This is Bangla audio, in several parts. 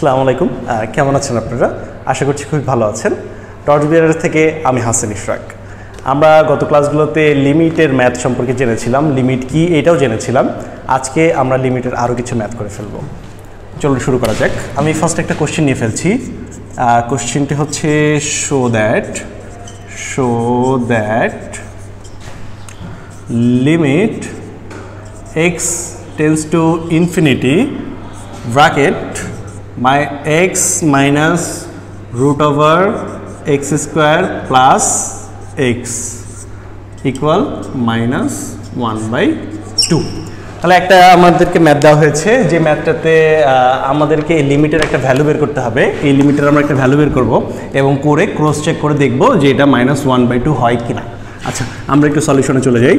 আসসালামু আলাইকুম, কেমন আছেন আপনারা? আশা করছি খুব ভালো আছেন। ডট বিআর থেকে আমি হাসান ইশরাক। আমরা গত ক্লাসগুলোতে লিমিটের ম্যাথ সম্পর্কে জেনেছিলাম, লিমিট কি এটাও জেনেছিলাম। আজকে আমরা লিমিটের আরও কিছু ম্যাথ করে ফেলবো। চলুন শুরু করা যাক। আমি ফার্স্ট একটা কোশ্চেন নিয়ে ফেলছি। কোশ্চেনটি হচ্ছে show that limit x tends to infinity bracket my x minus root over x square plus x equal minus 1/2। তাহলে একটা আমাদেরকে ম্যাথ দেওয়া হয়েছে, যে ম্যাথটাতে আমাদেরকে এই লিমিটের একটা ভ্যালু বের করতে হবে। এই লিমিটের আমরা একটা ভ্যালু বের করব এবং করে ক্রস চেক করে দেখব যে এটা -1/2 হয় কিনা। আচ্ছা, আমরা একটু সলিউশনে চলে যাই।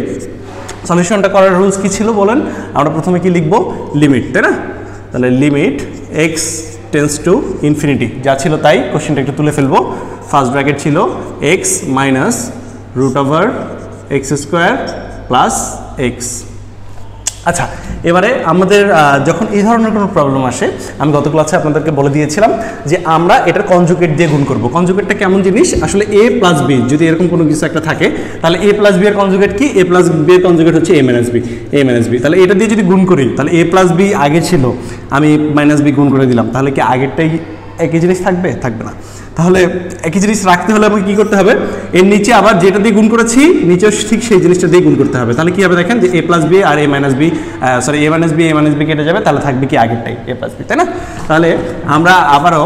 সলিউশনটা করার রুলস কি ছিল বলেন? আমরা প্রথমে কি লিখব? লিমিট, তাই না? তাহলে limit x tends to infinity, যা ছিল তাই। কোশ্চেনটা একটু তুলে ফেলবো। ফার্স্ট ব্র্যাকেট ছিল x minus root over x square plus x. আচ্ছা, এবারে আমাদের যখন এই ধরনের কোনো প্রবলেম আসে, আমি গত ক্লাসে আপনাদেরকে বলে দিয়েছিলাম যে আমরা এটার কনজুগেট দিয়ে গুণ করব। কনজুগেটটা কেমন জিনিস? আসলে a প্লাস বি যদি এরকম কোনো কিছু একটা থাকে, তাহলে a প্লাস বি এর কনজুগেট কি? a প্লাস বি এর কনজুগেট হচ্ছে a মাইনাস বি। তাহলে এটা দিয়ে যদি গুণ করি, তাহলে a প্লাস বি আগে ছিল, আমি মাইনাস বি গুণ করে দিলাম, তাহলে কি আগেরটাই একই জিনিস থাকবে? থাকবে না। তাহলে একই জিনিস রাখতে হলে আমাকে কী করতে হবে? এর নিচে আবার যেটা দিয়ে গুণ করেছি, নিচেও ঠিক সেই জিনিসটা দিয়ে গুণ করতে হবে। তাহলে কী হবে দেখেন, যে a প্লাস বি আর a মাইনাস বি কেটে যাবে, তাহলে থাকবে কি আগেরটাই a প্লাস বি, তাই না? তাহলে আমরা আবারও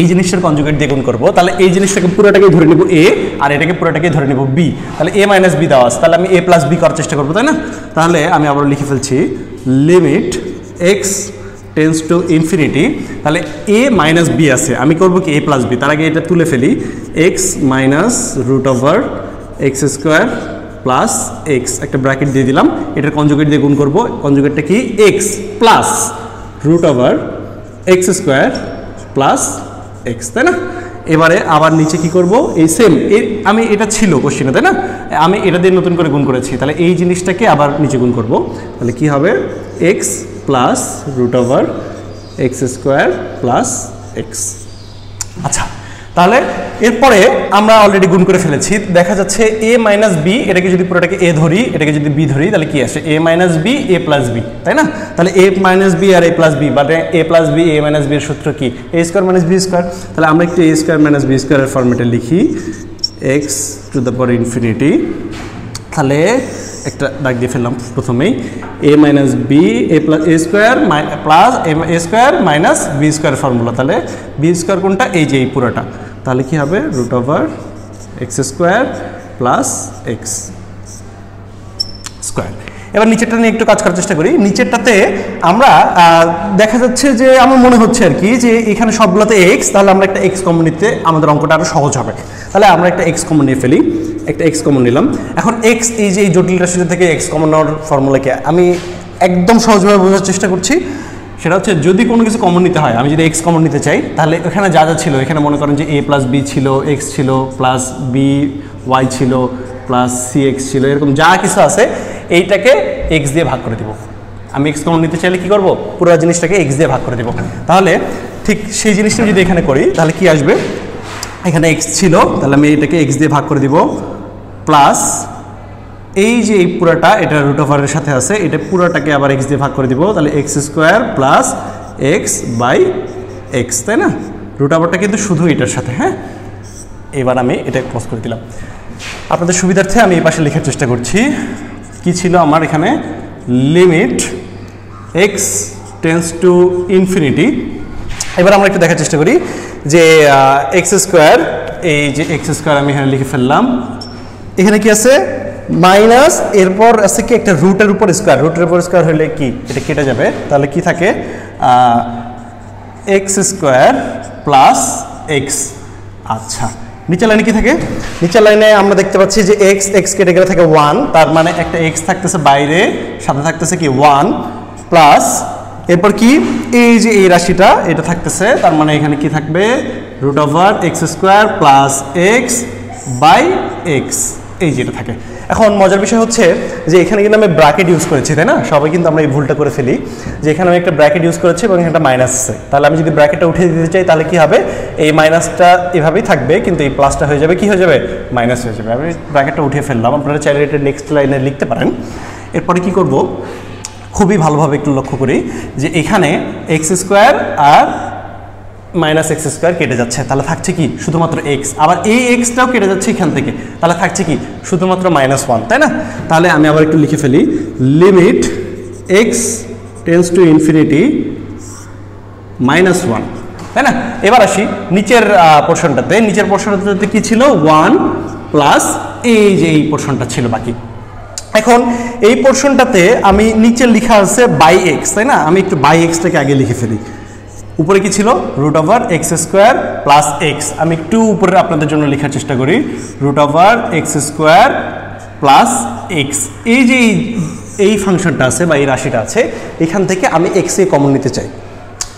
এই জিনিসটার কনজুগেট দিয়ে গুণ করবো। তাহলে এই জিনিসটাকে পুরোটাকে ধরে নেব a, আর এটাকে পুরোটাকে ধরে নেব b। তাহলে a মাইনাস বি দেওয়া আছে, তাহলে আমি a প্লাস বি করার চেষ্টা করবো, তাই না? তাহলে আমি আবার লিখে ফেলছি limit x tends to infinity. তাহলে a মাইনাস বি আছে, আমি করবো কি a প্লাস বি। তার আগে এটা তুলে ফেলি, x minus root over x square plus x, একটা ব্র্যাকেট দিয়ে দিলাম। এটার কনজুগেট দিয়ে গুণ করবো। কনজুগেটটা কি? x plus root over x square plus x, তাই না? এবারে আবার নিচে কি করব? এই সেম, আমি এটা ছিল কোশ্চেনে, তাই না? আমি এটা দিয়ে নতুন করে গুণ করেছি, তাহলে এই জিনিসটাকে আবার নিচে গুণ করব। তাহলে কি হবে? X plus root over x square plus x. আচ্ছা, তাহলে এরপরে আমরা অলরেডি গুণ করে ফেলেছি। দেখা যাচ্ছে a মাইনাস বি, এটাকে যদি পুরোটাকে a ধরি, এটাকে যদি b ধরি, তাহলে কি আসে? a minus b a plus b, তাই না? তাহলে a মাইনাস বি আর a প্লাস বি, মানে a plus b a minus b এর সূত্র কি? a square minus b square. তাহলে আমরা একটু a স্কোয়ার মাইনাস বি স্কোয়ারের ফর্মেটে লিখি, x to the power infinity. তাহলে একটা দাগ দিয়ে ফেললাম প্রথমেই, a minus b a plus a square plus a square minus b square formula. তাহলে বি স্কোয়ার কোনটা? এই যে এই পুরোটা। তাহলে কি হবে? Root over x square plus x square. এবার নিচেরটা নিয়ে একটু কাজ করার চেষ্টা করি। নিচেরটাতে আমরা দেখা যাচ্ছে যে আমার মনে হচ্ছে আর কি, যে এখানে সবগুলোতে এক্স, তাহলে আমরা একটা এক্স কমন নিতে আমাদের অঙ্কটা আরও সহজ হবে। তাহলে আমরা একটা এক্স কমন নিয়ে ফেলি, একটা এক্স কমন নিলাম। এখন এক্স, এই যে এই জটিল রাশি থেকে এক্স কমন নেওয়ার ফর্মুলাকে আমি একদম সহজভাবে বোঝার চেষ্টা করছি। সেটা হচ্ছে, যদি কোনো কিছু কমন নিতে হয়, আমি যদি এক্স কমন নিতে চাই, তাহলে এখানে যা যা ছিল, এখানে মনে করেন যে a প্লাস বি ছিল, এক্স ছিল, প্লাস বি ওয়াই ছিল, প্লাস সি এক্স ছিল, এরকম যা কিছু আছে এইটাকে এক্স দিয়ে ভাগ করে দিব। আমি এক্স কমন নিতে চাইলে কি করব? পুরো জিনিসটাকে এক্স দিয়ে ভাগ করে দেব। তাহলে ঠিক সেই জিনিসটা যদি এখানে করি, তাহলে কি আসবে? এখানে এক্স ছিল, তাহলে আমি এটাকে এক্স দিয়ে ভাগ করে দিব, প্লাস এই যে এই পুরোটা, এটা রুট ওভারের সাথে আছে, এটা পুরোটাকে আবার এক্স দিয়ে ভাগ করে দিব। তাহলে x square plus x by x, তাই না? রুট ওভারটা কিন্তু শুধু এটার সাথে। হ্যাঁ, এবার আমি এটা ক্লোজ করে দিলাম। আপনাদের সুবিধার্থে আমি এই পাশে লেখার চেষ্টা করছি। কি ছিল আমার এখানে? Limit x tends to infinity. এবার আমরা একটু দেখার চেষ্টা করি যে এক্স স্কোয়ার, এই যে এক্স স্কোয়ার আমি এখানে লিখে ফেললাম। এখানে কি আছে? মাইনাস, এরপর আছে কি একটা রুটের উপর স্কোয়ার। রুটের উপর স্কোয়ার হলে কি এটা কেটে যাবে, তাহলে কি থাকে? X square plus x. আচ্ছা, নিচের লাইনে কি থাকে? নিচের লাইনে আমরা দেখতে পাচ্ছি যে এক্স কেটে গেলে থাকে 1, তার মানে একটা এক্স থাকতেছে বাইরে, সাথে থাকতেছে কি 1 প্লাস, এরপর কি এই যে এই রাশিটা এটা থাকতেছে, তার মানে এখানে কি থাকবে? Root over x square plus x by x, এই যেটা থাকে। এখন মজার বিষয় হচ্ছে যে এখানে কিন্তু আমি ব্র্যাকেট ইউজ করেছি, তাই না? সবাই কিন্তু আমরা এই ভুলটা করে ফেলি যে এখানে আমি একটা ব্র্যাকেট ইউজ করেছি এবং একটা মাইনাস আছে। তাহলে আমি যদি ব্র্যাকেটটা উঠিয়ে দিতে চাই তাহলে কি হবে, এই মাইনাসটা এভাবেই থাকবে কিন্তু এই প্লাসটা হয়ে যাবে, কি হয়ে যাবে, মাইনাস হয়ে যাবে। আমি ব্র্যাকেটটা উঠিয়ে ফেললাম, আপনারা চাইলে এটা নেক্সট লাইনে লিখতে পারেন। এরপরে কি করব, খুবই ভালোভাবে একটু লক্ষ্য করি যে এখানে এক্স স্কোয়ার আর মাইনাস এক্স স্কোয়ার কেটে যাচ্ছে, তাহলে থাকছে কি শুধুমাত্র এক্স, আবার এই এক্সটাও কেটে যাচ্ছে এখান থেকে, তাহলে থাকছে কি শুধুমাত্র -1, তাই না? তাহলে আমি আবার একটু লিখে ফেলি, limit x tends to infinity -1, তাই না? এবার আসি নিচের পোর্শনটাতে। নিচের পোর্শনটাতে কি ছিল, 1 প্লাস এই যে এই পোর্শনটা ছিল বাকি। এখন এই পোর্শনটাতে আমি নিচে লেখা আছে বাই এক্স, তাই না? আমি একটু বাই এক্সটাকে আগে লিখে ফেলি। উপরে কি ছিল, √x² প্লাস এক্স। আমি একটু উপরে আপনাদের জন্য লেখার চেষ্টা করি, √x² প্লাস এক্স। এই যে এই ফাংশনটা আছে বা এই রাশিটা আছে, এখান থেকে আমি এক্সে কমন নিতে চাই।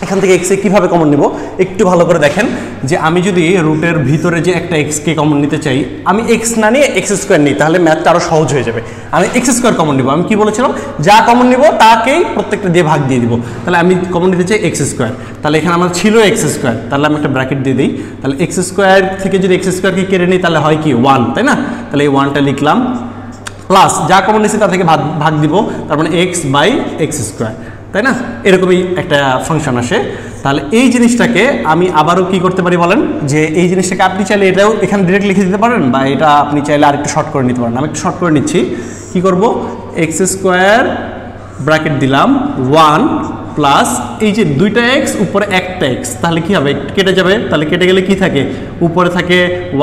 এখান থেকে এক্সে কীভাবে কমন নেব একটু ভালো করে দেখেন, যে আমি যদি রুটের ভিতরে যে একটা এক্সকে কমন নিতে চাই, আমি এক্স না নিয়ে x² নিই, তাহলে ম্যাথটা আরও সহজ হয়ে যাবে। আমি x² কমন নিব, আমি কি বলেছিলাম, যা কমন নিব তাকেই প্রত্যেকটা দিয়ে ভাগ দিয়ে দিব। তাহলে আমি কমন নিতে চাই x², তাহলে এখানে আমার ছিল x², তাহলে আমি একটা ব্র্যাকেট দিয়ে দিই। তাহলে x² থেকে যদি x²কে কেটে নিই তাহলে হয় কি 1, তাই না? তাহলে এই 1টা লিখলাম, প্লাস যা কমন নিচ্ছি তা থেকে ভাগ দিব, তার মানে x/x², তাই না? এরকমই একটা ফাংশন আসে। তাহলে এই জিনিসটাকে আমি আবারও কি করতে পারি বলেন, যে এই জিনিসটাকে আপনি চাইলে এটাও এখানে ডিরেক্ট লিখে দিতে পারেন, বা এটা আপনি চাইলে আরেকটু শর্ট করে নিতে পারেন। আমি একটু শর্ট করে নিচ্ছি, কি করব, x² ব্র্যাকেট দিলাম 1 প্লাস এই যে দুইটা এক্স উপরে একটা এক্স, তাহলে কি হবে, কেটে যাবে। তাহলে কেটে গেলে কি থাকে, উপরে থাকে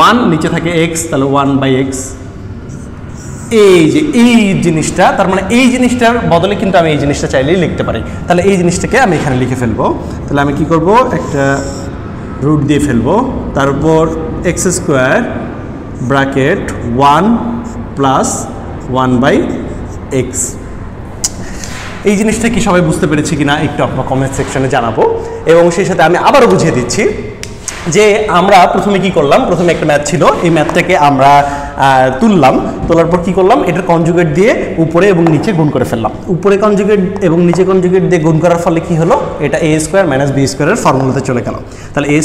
1 নিচে থাকে এক্স, তাহলে 1/x। এই যে এই জিনিসটা, তার মানে এই জিনিসটার বদলে কিন্তু আমি এই জিনিসটা চাইলেই লিখতে পারি। তাহলে এই জিনিসটাকে আমি এখানে লিখে ফেলবো। তাহলে আমি কি করব, একটা রুট দিয়ে ফেলবো, তার উপর x² ব্র্যাকেট 1 প্লাস 1/x। এই জিনিসটা কি সবাই বুঝতে পেরেছি কিনা একটু আপনার কমেন্ট সেকশনে জানাবো। এবং সেই সাথে আমি আবারও বুঝিয়ে দিচ্ছি যে আমরা প্রথমে কি করলাম, প্রথমে একটা ম্যাথ ছিল, এই ম্যাথটাকে আমরা তুললাম, তোলার পর কি করলাম, এটার কনজুগেট দিয়ে উপরে এবং নিচে গুণ করে ফেললাম। উপরে কনজুগেট এবং নিচে কনজুগেট দিয়ে গুণ করার ফলে কি হলো, এটা a² - b² এর ফর্মুলাতে চলে গেল। তাহলে a²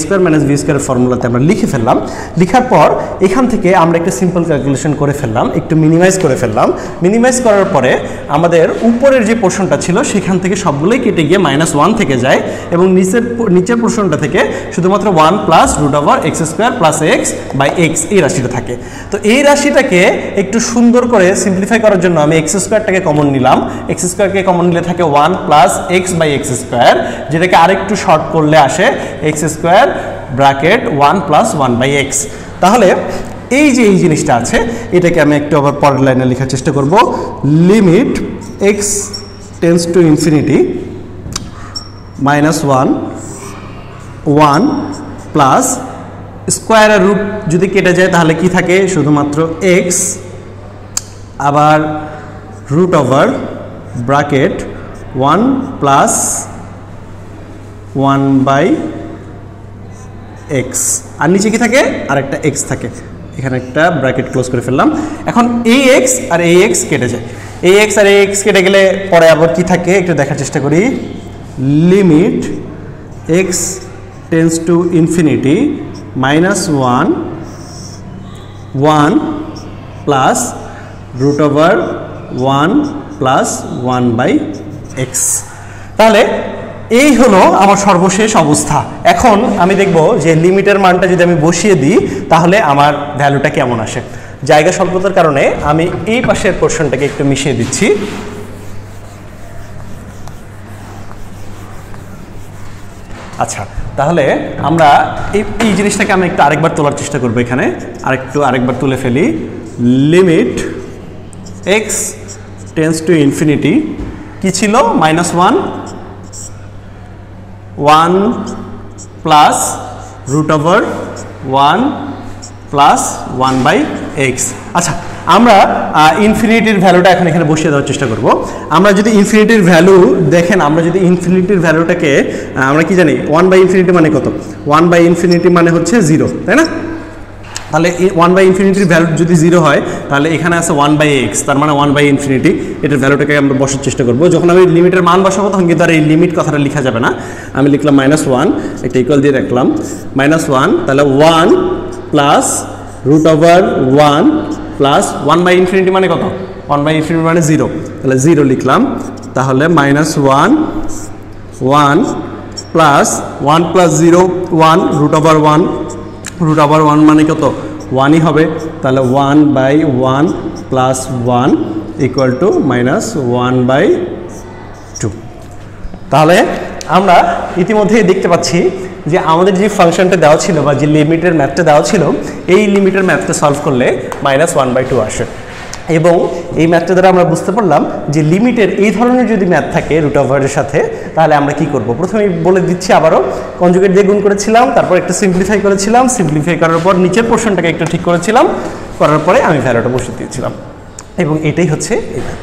- b² এর ফর্মুলাতে আমরা লিখে ফেললাম। লিখার পর এখান থেকে আমরা একটা সিম্পল ক্যালকুলেশন করে ফেললাম, একটু মিনিমাইজ করে ফেললাম। মিনিমাইজ করার পরে আমাদের উপরের যে পোর্শনটা ছিল সেখান থেকে সবগুলোই কেটে গিয়ে -1 থেকে যায়, এবং নিচের পোর্শনটা থেকে শুধুমাত্র 1 প্লাস √x² প্লাস x/x এই রাশিটা থাকে। তো এই রাশিটাকে একটু সুন্দর করে সিম্পলিফাই করার জন্য আমি x²টাকে কমন নিলাম। x²কে কমন নিলে থাকে 1 প্লাস x/x², যেটাকে আরেকটু শর্ট করলে আসে x² ব্র্যাকেট 1 প্লাস 1/x। তাহলে এই যে এই জিনিসটা আছে, এটাকে আমি একটু আবার পরের লাইনে লেখার চেষ্টা করব, limit x tends to infinity -1 plus স্কোয়ারের রুট যদি কেটে যায় তাহলে কি থাকে, শুধুমাত্র x, আবার √ ব্র্যাকেট 1 প্লাস 1/x, আর নিচে কি থাকে, আরেকটা x থাকে। এখানে একটা ব্র্যাকেট ক্লোজ করে ফেললাম। এখন এই x আর এই x কেটে যায়, এই x আর এই x কেটে গেলে পরে আবার কি থাকে একটু দেখার চেষ্টা করি, limit x tends to infinity -1 plus √1 plus 1/x। তাহলে এই হলো আমার সর্বশেষ অবস্থা। এখন আমি দেখব যে লিমিটের মানটা যদি আমি বসিয়ে দিই তাহলে আমার ভ্যালুটা কেমন আসে। জায়গা স্বল্পতার কারণে আমি এই পাশের পোর্শনটাকে একটু মিশিয়ে দিচ্ছি। আচ্ছা, তাহলে আমরা এই জিনিসটাকে আমি একটু আরেকবার তোলার চেষ্টা করবো। এখানে আরেকবার তুলে ফেলি, limit x tends to infinity কি ছিল, -1 প্লাস √1 প্লাস 1/x। আচ্ছা, আমরা ইনফিনিটির ভ্যালুটা এখন এখানে বসিয়ে দেওয়ার চেষ্টা করব। আমরা যদি ইনফিনিটির ভ্যালু দেখেন, আমরা যদি ইনফিনিটির ভ্যালুটাকে আমরা কি জানি, 1/∞ মানে কত, 1/∞ মানে হচ্ছে 0, তাই না? তাহলে 1/ইনফিনিটির ভ্যালু যদি 0 হয় তাহলে এখানে আছে 1/x, তার মানে 1/ইনফিনিটি। এটার ভ্যালুটাকে আমরা বসার চেষ্টা করব। যখন আমি লিমিটের মান বসাবো তখন কিন্তু আর এই লিমিট কথাটা লেখা যাবে না। আমি লিখলাম -1, এটা ইকুয়াল দিয়ে রাখলাম -1, তাহলে 1 প্লাস √1 প্লাস 1/ইনফিনিটি মানে কত? 1/ইনফিনিটি মানে 0, তাহলে 0 লিখলাম। তাহলে -1 1 প্লাস 1 প্লাস 0 1 √1, √1 মানে কত? 1ই হবে। তাহলে 1/1 প্লাস 1 ইকুয়াল টু -1/2। তাহলে আমরা ইতিমধ্যেই দেখতে পাচ্ছি যে আমাদের যে ফাংশনটা দেওয়া ছিল বা যে লিমিটের ম্যাথটা দেওয়া ছিল, এই লিমিটের ম্যাথটা সলভ করলে -1/2 আসে। এবং এই ম্যাথটা দ্বারা আমরা বুঝতে পারলাম যে লিমিটের এই ধরনের যদি ম্যাথ থাকে √এর সাথে, তাহলে আমরা কি করব? প্রথমে বলে দিচ্ছি আবারও, কনজুগেট দিয়ে গুণ করেছিলাম, তারপর একটু সিম্পলিফাই করেছিলাম, সিম্পলিফাই করার পর নিচের পোর্শনটাকে একটু ঠিক করেছিলাম, করার পরে আমি ভ্যালুটা বসিয়ে দিয়েছিলাম, এবং এটাই হচ্ছে এই ম্যাথ।